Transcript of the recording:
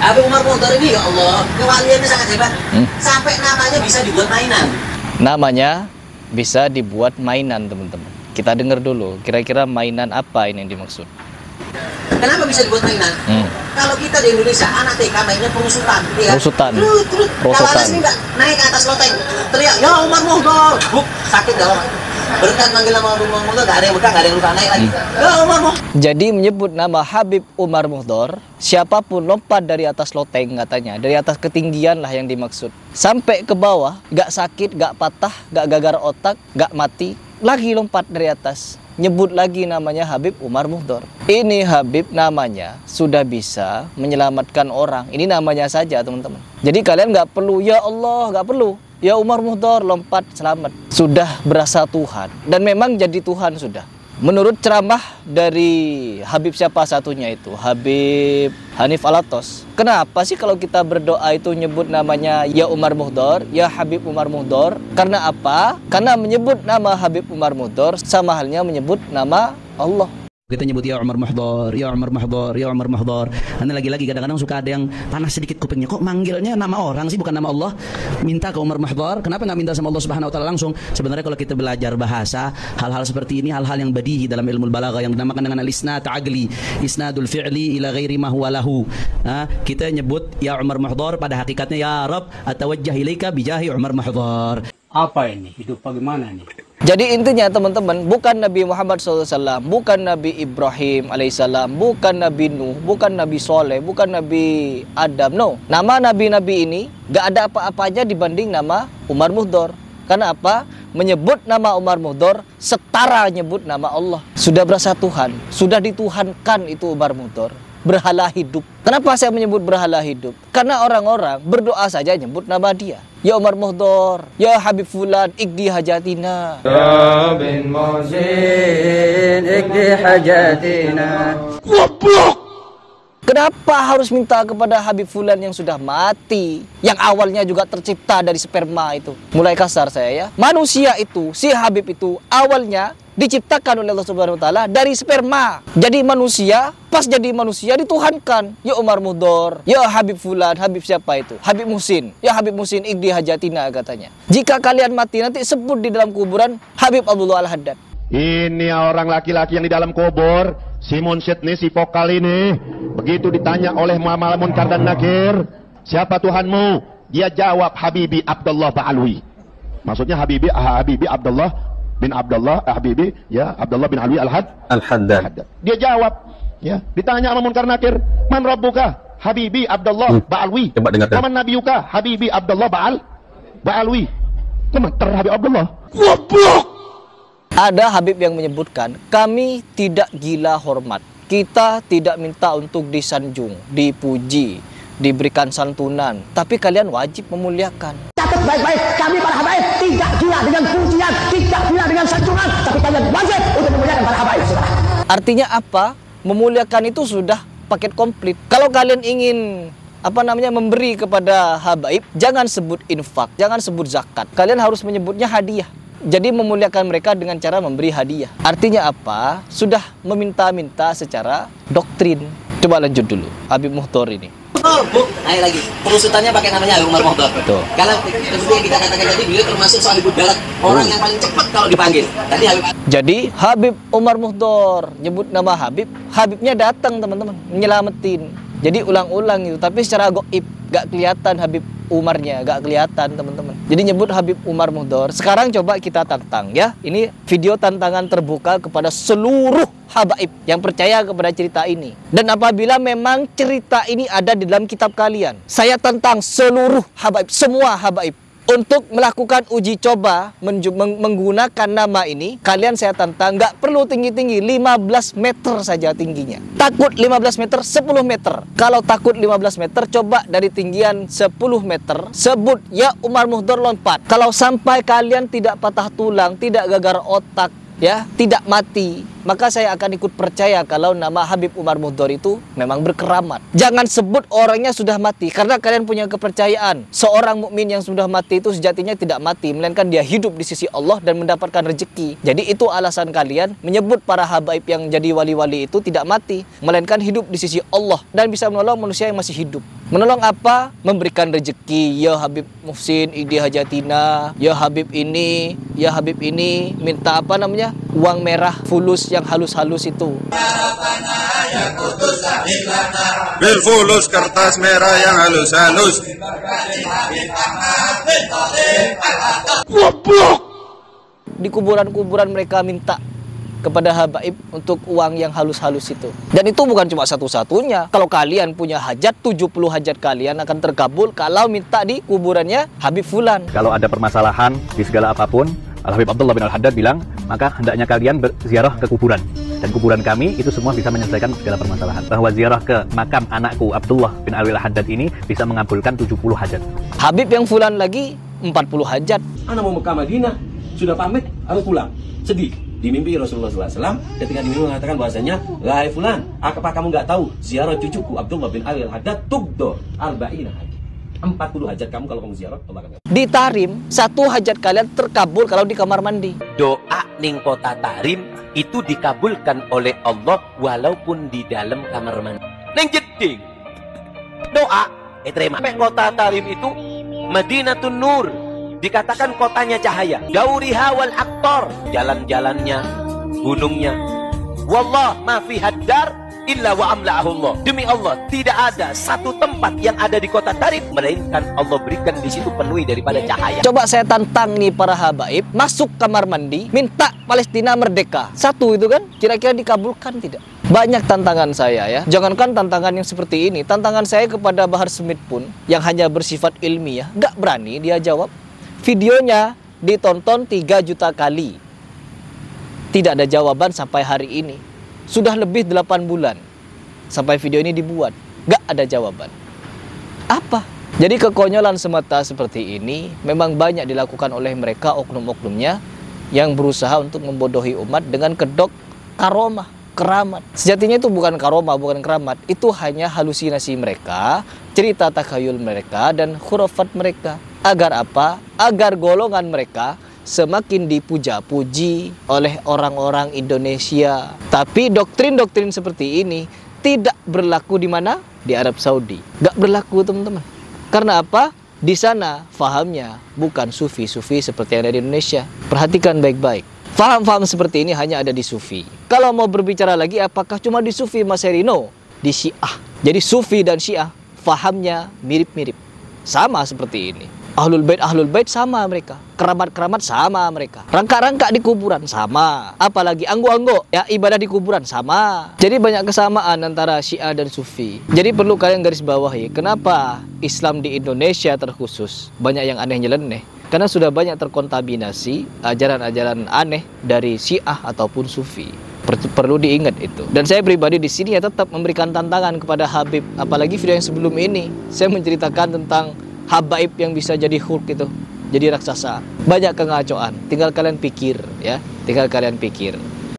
Habib Umar Mukhtar ini ya Allah, kewaliannya sangat hebat. Sampai namanya bisa dibuat mainan. Namanya bisa dibuat mainan, teman-teman. Kita dengar dulu, kira-kira mainan apa ini yang dimaksud. Kenapa bisa dibuat mainan? Kalau kita di Indonesia, anak TK mainnya pengusutan. Ya. Pengusutan. Kalau anak sini nggak naik ke atas loteng, teriak, ya Umar Mukhtar, buk, sakit dalam. Berkat manggil nama Umar Mukhtar, nggak ada yang buka, nggak ada yang luka, naik lagi. Ya Umar Mukhtar. Jadi menyebut nama Habib Umar Mukhtar, siapapun lompat dari atas loteng katanya, dari atas ketinggian lah yang dimaksud. Sampai ke bawah, nggak sakit, nggak patah, nggak gagar otak, nggak mati, lagi lompat dari atas. Nyebut lagi namanya Habib Umar Mukhtar. Ini Habib namanya sudah bisa menyelamatkan orang. Ini namanya saja, teman-teman. Jadi kalian nggak perlu, ya Allah, nggak perlu. Ya Umar Mukhtar, lompat, selamat. Sudah berasa Tuhan. Dan memang jadi Tuhan sudah. Menurut ceramah dari Habib siapa satunya itu, Habib Hanif Alatos. Kenapa sih kalau kita berdoa itu nyebut namanya ya Umar Mukhtar, ya Habib Umar Mukhtar? Karena apa? Karena menyebut nama Habib Umar Mukhtar sama halnya menyebut nama Allah. Kita nyebut ya Umar Mukhtar, ya Umar Mukhtar, ya Umar Mukhtar. Karena lagi-lagi kadang-kadang suka ada yang panas sedikit kupingnya. Kok manggilnya nama orang sih, bukan nama Allah? Minta ke Umar Mukhtar. Kenapa nggak minta sama Allah Subhanahu Wa Taala langsung? Sebenarnya kalau kita belajar bahasa, hal-hal seperti ini hal-hal yang badihi dalam ilmu balaghah yang dinamakan dengan al-isnad ta'agli, isnadul fi'li ila ghairi ma huwa lahu. Kita nyebut ya Umar Mukhtar, pada hakikatnya ya Rabb atawajjah ilaika bijahi Umar Mukhtar. Apa ini? Hidup bagaimana nih? Jadi intinya teman-teman, bukan Nabi Muhammad SAW, bukan Nabi Ibrahim alaihissalam, bukan Nabi Nuh, bukan Nabi Soleh, bukan Nabi Adam. No, nama nabi-nabi ini gak ada apa-apanya dibanding nama Umar Mukhtar. Karena apa? Menyebut nama Umar Mukhtar setara nyebut nama Allah. Sudah berasa Tuhan, sudah dituhankan itu Umar Mukhtar. Berhala hidup. Kenapa saya menyebut berhala hidup? Karena orang-orang berdoa saja nyebut nama dia. Ya Umar Mukhtar, ya Habib Fulan, ikdi hajatina. Ya bin Muhsin, ikdi hajatina. Goblok! Kenapa harus minta kepada Habib Fulan yang sudah mati? Yang awalnya juga tercipta dari sperma itu. Mulai kasar saya ya. Manusia itu, si Habib itu awalnya diciptakan oleh Allah Subhanahu Wa Taala dari sperma. Jadi manusia, pas jadi manusia dituhankan. Ya Umar Mukhtar, ya Habib Fulan, Habib siapa itu? Habib Muhsin. Ya Habib Muhsin ikdi hajatina katanya. Jika kalian mati nanti sebut di dalam kuburan Habib Abdullah Al-Haddad. Ini orang laki-laki yang di dalam kubur, si Munsyid nih, si vokal ini, begitu ditanya oleh Muhammad Munkar dan Nakir, siapa Tuhanmu? Dia jawab Habibi Abdullah Ba'alwi. Maksudnya Habibi Abdullah bin Abdullah Habibi, ya Abdullah bin Alwi Al-Haddad. Dia jawab, ya, ditanya sama Munkar Nakir, man rabbuka? Habibi Abdullah Ba'alwi. Coba dengarkan. Man nabiyuka? Habibi Abdullah Ba'alwi. Gemeter Habib Abdullah. Goblok! Ada Habib yang menyebutkan, kami tidak gila hormat. Kita tidak minta untuk disanjung, dipuji, diberikan santunan. Tapi kalian wajib memuliakan. Catat baik-baik, kami para habaib tidak gila dengan pujian, tidak gila dengan sanjungan. Tapi kalian wajib untuk memuliakan para habaib. Artinya apa? Memuliakan itu sudah paket komplit. Kalau kalian ingin memberi kepada habaib, jangan sebut infak, jangan sebut zakat. Kalian harus menyebutnya hadiah. Jadi memuliakan mereka dengan cara memberi hadiah. Artinya apa? Sudah meminta-minta secara doktrin. Coba lanjut dulu, Habib Mukhtar ini. Betul, Bu. Ayo lagi. Pengusutannya pakai namanya Umar Mukhtar. Betul. Karena seperti yang kita katakan tadi, beliau termasuk sahibul balad, orang yang paling cepat kalau dipanggil. Jadi Habib Umar Mukhtar nyebut nama Habib, Habibnya datang teman-teman, nyelamatin. Jadi ulang-ulang itu, tapi secara goib, gak kelihatan Habib Umarnya, gak kelihatan teman-teman. Jadi nyebut Habib Umar Mukhtar. Sekarang coba kita tantang ya. Ini video tantangan terbuka kepada seluruh habaib yang percaya kepada cerita ini. Dan apabila memang cerita ini ada di dalam kitab kalian, saya tantang seluruh habaib, semua habaib, untuk melakukan uji coba menggunakan nama ini. Kalian saya tantang, nggak perlu tinggi-tinggi, 15 meter saja tingginya. Takut 15 meter, 10 meter. Kalau takut 15 meter, coba dari tinggian 10 meter, sebut ya Umar Mukhtar, lompat. Kalau sampai kalian tidak patah tulang, tidak gagar otak, ya, tidak mati, maka saya akan ikut percaya kalau nama Habib Umar Muhdor itu memang berkeramat. Jangan sebut orangnya sudah mati, karena kalian punya kepercayaan seorang mukmin yang sudah mati itu sejatinya tidak mati, melainkan dia hidup di sisi Allah dan mendapatkan rezeki. Jadi itu alasan kalian menyebut para habaib yang jadi wali-wali itu tidak mati, melainkan hidup di sisi Allah dan bisa menolong manusia yang masih hidup. Menolong apa? Memberikan rezeki. Ya Habib Muhsin Idi Hajatina, ya Habib ini, ya Habib ini, minta apa namanya? Uang merah fulus yang halus-halus itu. Bil fulus kertas merah yang halus-halus. Goblok! Di kuburan-kuburan mereka minta kepada habaib untuk uang yang halus-halus itu. Dan itu bukan cuma satu-satunya. Kalau kalian punya hajat, 70 hajat kalian akan terkabul kalau minta di kuburannya Habib Fulan. Kalau ada permasalahan di segala apapun, Al-Habib Abdullah bin Al-Haddad bilang, maka hendaknya kalian berziarah ke kuburan. Dan kuburan kami itu semua bisa menyelesaikan segala permasalahan. Bahwa ziarah ke makam anakku Abdullah bin Al-Haddad ini bisa mengabulkan 70 hajat. Habib yang Fulan lagi 40 hajat. Anak mau Mekah Madinah, sudah pamit harus pulang. Sedih. Di mimpi Rasulullah SAW ketika di mimpi mengatakan bahasanya, "Wahai fulan, apa kamu nggak tahu ziarah cucuku Abdullah bin Al-Haddad tugdo arba'ina haji." 40 hajat kamu kalau kamu ziarah Allah akan. Di Tarim, 1 hajat kalian terkabul kalau di kamar mandi. Doa ning kota Tarim itu dikabulkan oleh Allah walaupun di dalam kamar mandi. Ning jeding doa terima. Kota Tarim itu Madinatun Nur, dikatakan kotanya cahaya. Dauriha wal aktor, jalan-jalannya, gunungnya. Wallah ma fi haddar illa wa amla'ahu Allah. Demi Allah, tidak ada satu tempat yang ada di kota Tarim melainkan Allah berikan di situ penuhi daripada cahaya. Coba saya tantang nih para habaib, masuk kamar mandi, minta Palestina merdeka. 1 itu kan, kira-kira dikabulkan tidak? Banyak tantangan saya ya. Jangankan tantangan yang seperti ini, tantangan saya kepada Bahar Smith pun yang hanya bersifat ilmiah, gak berani dia jawab. Videonya ditonton 3 juta kali. Tidak ada jawaban sampai hari ini. Sudah lebih 8 bulan sampai video ini dibuat. Gak ada jawaban. Apa? Jadi kekonyolan semata seperti ini memang banyak dilakukan oleh mereka, oknum-oknumnya, yang berusaha untuk membodohi umat dengan kedok karomah, keramat. Sejatinya itu bukan karomah, bukan keramat. Itu hanya halusinasi mereka, cerita takhayul mereka, dan khurafat mereka. Agar apa? Agar golongan mereka semakin dipuja-puji oleh orang-orang Indonesia. Tapi doktrin-doktrin seperti ini tidak berlaku di mana? Di Arab Saudi. Gak berlaku, teman-teman. Karena apa? Di sana fahamnya bukan sufi-sufi seperti yang ada di Indonesia. Perhatikan baik-baik. Faham-faham seperti ini hanya ada di sufi. Kalau mau berbicara lagi, apakah cuma di sufi, Mas Herino? Di Syiah. Jadi sufi dan Syiah fahamnya mirip-mirip. Sama seperti ini. Ahlul Bait sama mereka. Keramat-keramat sama mereka. Rangka-rangka di kuburan sama. Apalagi anggo-anggo ya ibadah di kuburan sama. Jadi banyak kesamaan antara Syiah dan Sufi. Jadi perlu kalian garis bawahi, kenapa Islam di Indonesia terkhusus banyak yang aneh nyeleneh? Karena sudah banyak terkontaminasi ajaran-ajaran aneh dari Syiah ataupun Sufi. Perlu diingat itu. Dan saya pribadi di sini ya tetap memberikan tantangan kepada Habib. Apalagi video yang sebelum ini saya menceritakan tentang habaib yang bisa jadi Hulk itu, jadi raksasa. Banyak kengacoan. Tinggal kalian pikir ya, tinggal kalian pikir.